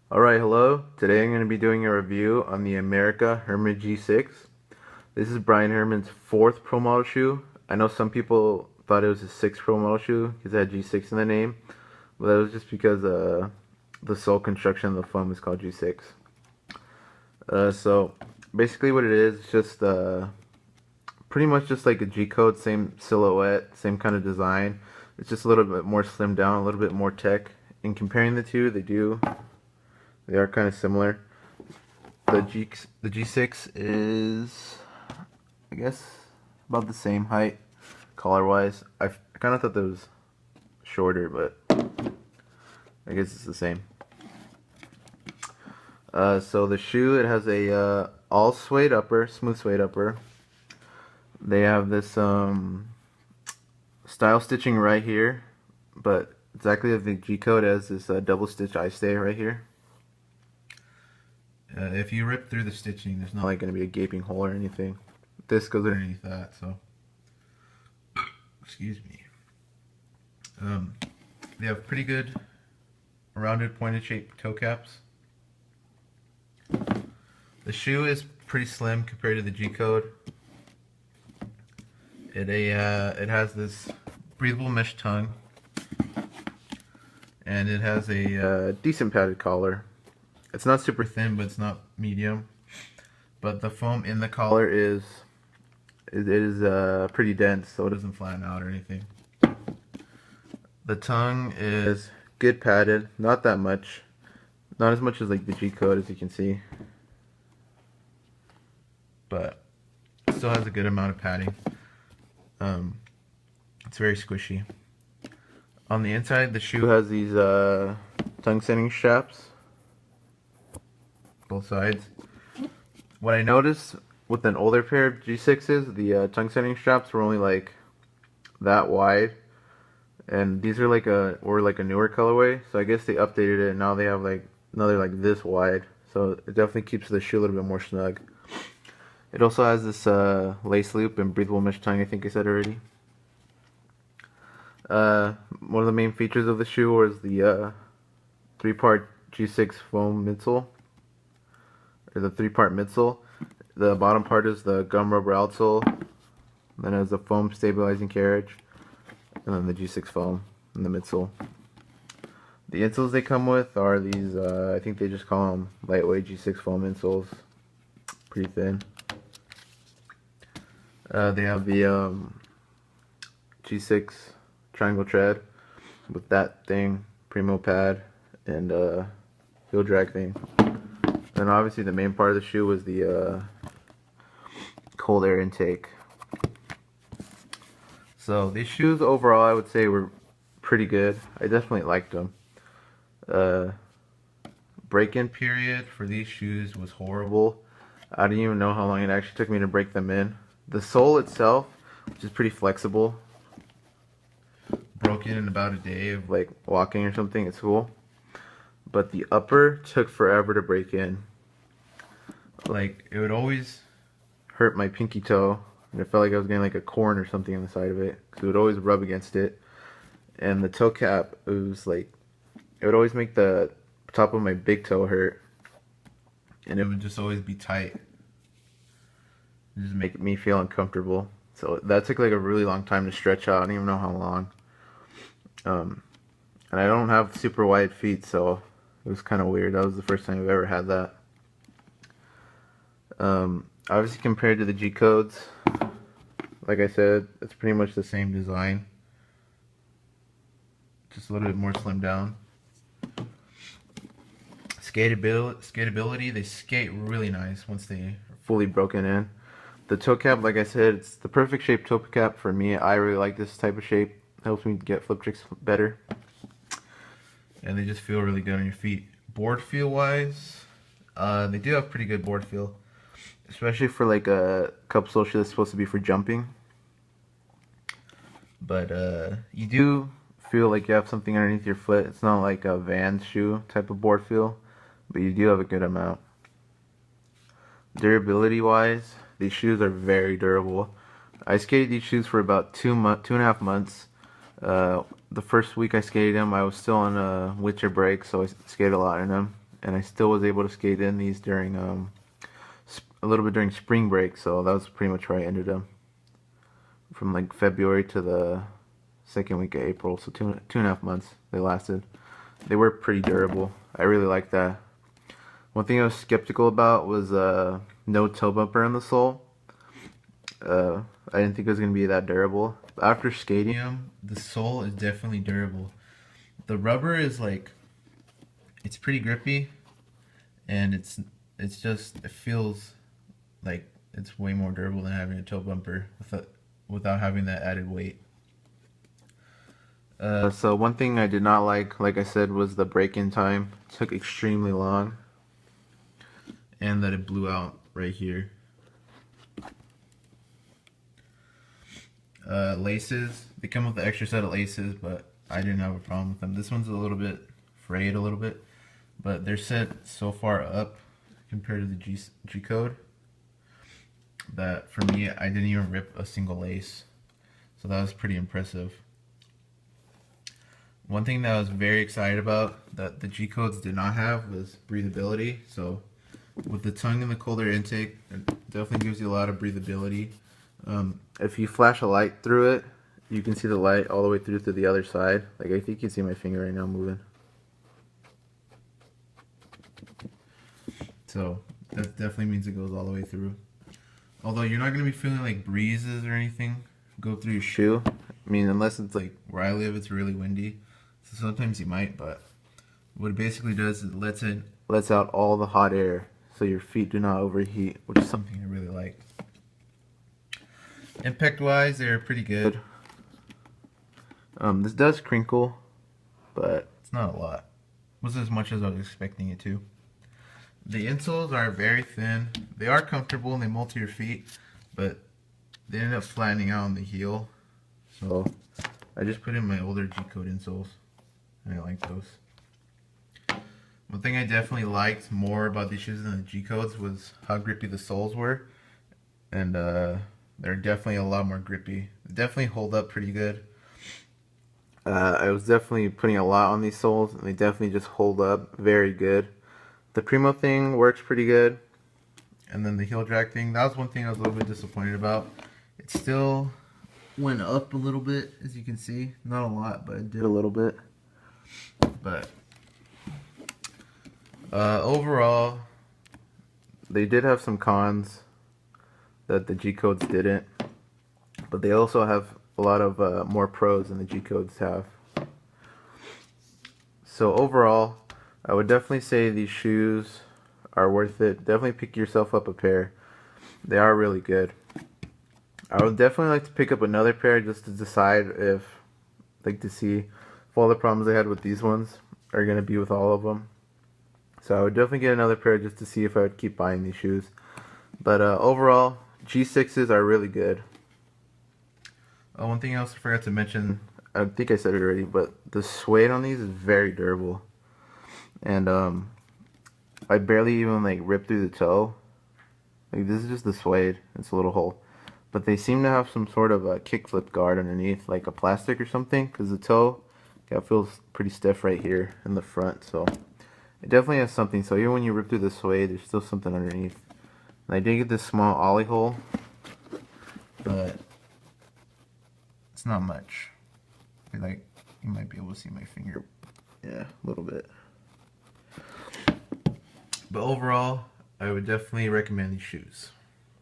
Alright, hello. Today I'm going to be doing a review on the Emerica Herman G6. This is Brian Herman's 4th Pro Model shoe. I know some people thought it was his 6th Pro Model shoe because it had G6 in the name, but that was just because the sole construction of the foam is called G6. So basically what it is, just pretty much just like a G-code, same silhouette, same kind of design. It's just a little bit more slimmed down, a little bit more tech. In comparing the two, they are kind of similar. The G6 is, I guess, about the same height, collar-wise. I kind of thought that was shorter, but I guess it's the same. So the shoe, it has a all suede upper, smooth suede upper. They have this style stitching right here, but exactly as the G code has this double stitch eye stay right here. If you rip through the stitching, there's not like going to be a gaping hole or anything. This goes underneath that, so excuse me. They have pretty good rounded pointed shaped toe caps. The shoe is pretty slim compared to the G code. It has this breathable mesh tongue, and it has a decent padded collar. It's not super thin, but it's not medium. But the foam in the collar is pretty dense, so it doesn't flatten out or anything. The tongue is good padded, not that much, not as much as like the G code, as you can see, but it still has a good amount of padding. It's very squishy. On the inside, the shoe has these tongue setting straps, both sides. What I noticed with an older pair of G6s, the tongue setting straps were only like that wide, and these are like a newer colorway. So I guess they updated it, and now they have like another like this wide. So it definitely keeps the shoe a little bit more snug. It also has this lace loop and breathable mesh tongue, I think I said already. One of the main features of the shoe was the 3-part G6 foam midsole, or the 3-part midsole. The bottom part is the gum rubber outsole, then it has the foam stabilizing carriage, and then the G6 foam in the midsole. The insoles they come with are these, I think they just call them lightweight G6 foam insoles, pretty thin. They have the G6 triangle tread with that thing, Primo pad, and heel drag thing. And obviously the main part of the shoe was the cold air intake. So these shoes overall, I would say, were pretty good. I definitely liked them. Break-in period for these shoes was horrible. I didn't even know how long it actually took me to break them in. The sole itself, which is pretty flexible, broke in about a day of like walking or something at school. But the upper took forever to break in. Like, it would always hurt my pinky toe, and it felt like I was getting like a corn or something on the side of it, because it would always rub against it. And the toe cap, it was like, it would always make the top of my big toe hurt, and it would just always be tight. Just make me feel uncomfortable. So that took like a really long time to stretch out. I don't even know how long. And I don't have super wide feet, so it was kind of weird. That was the first time I've ever had that. Obviously compared to the G codes, like I said, it's pretty much the same design, just a little bit more slimmed down. Skateability, they skate really nice once they are fully broken in. The toe cap, like I said, it's the perfect shape toe cap for me. I really like this type of shape. It helps me get flip tricks better. And they just feel really good on your feet. Board feel wise, they do have pretty good board feel. Especially for like a cup sole shoe that's supposed to be for jumping. But you do feel like you have something underneath your foot. It's not like a Vans shoe type of board feel, but you do have a good amount. Durability wise, these shoes are very durable. I skated these shoes for about 2.5 months. The first week I skated them, I was still on a winter break, so I skated a lot in them. and I still was able to skate in these during a little bit during spring break. So that was pretty much where I ended them, from like February to the second week of April. So two and a half months they lasted. They were pretty durable. I really liked that. One thing I was skeptical about was no toe bumper on the sole. I didn't think it was going to be that durable. After skating them, the sole is definitely durable. The rubber is like, it's pretty grippy, and it feels like it's way more durable than having a toe bumper without having that added weight. So one thing I did not like I said, was the break-in time. It took extremely long, and that it blew out right here. Laces, they come with the extra set of laces, but I didn't have a problem with them. This one's a little bit frayed a little bit, but they're set so far up compared to the G code that for me, I didn't even rip a single lace. So that was pretty impressive. One thing that I was very excited about that the G codes did not have was breathability. So with the tongue and the colder intake, it definitely gives you a lot of breathability. If you flash a light through it, you can see the light all the way through to the other side. Like, I think you can see my finger right now moving. So that definitely means it goes all the way through. Although you're not going to be feeling like breezes or anything go through your shoe. I mean, unless it's like where I live, it's really windy. So sometimes you might, but what it basically does is it lets out all the hot air so your feet do not overheat, which is something I really like. Impact wise, they're pretty good. This does crinkle, but it's not a lot. It wasn't as much as I was expecting it to. The insoles are very thin. They are comfortable and they mold to your feet, but they end up flattening out on the heel. So I just put in my older G-code insoles, and I like those. One thing I definitely liked more about these shoes than the G-codes was how grippy the soles were, and they're definitely a lot more grippy. They definitely hold up pretty good. I was definitely putting a lot on these soles, and they definitely just hold up very good. The Primo thing works pretty good, and then the heel drag thing, that was one thing I was a little bit disappointed about. It still went up a little bit, as you can see. Not a lot, but it did a little bit. But overall, they did have some cons that the G-codes didn't, but they also have a lot of more pros than the G-codes have. So overall, I would definitely say these shoes are worth it. Definitely pick yourself up a pair. They are really good. I would definitely like to pick up another pair just to decide if, like, to see if all the problems I had with these ones are going to be with all of them. So I would definitely get another pair just to see if I would keep buying these shoes. But overall, G6s are really good. One thing else I forgot to mention, I think I said it already, but the suede on these is very durable. And I barely even like rip through the toe. Like, this is just the suede. It's a little hole. But they seem to have some sort of a kickflip guard underneath, like a plastic or something, because the toe feels pretty stiff right here in the front. So it definitely has something. So even when you rip through the suede, there's still something underneath. And I did get this small ollie hole, but it's not much. Like, you might be able to see my finger. Yeah, a little bit. But overall, I would definitely recommend these shoes.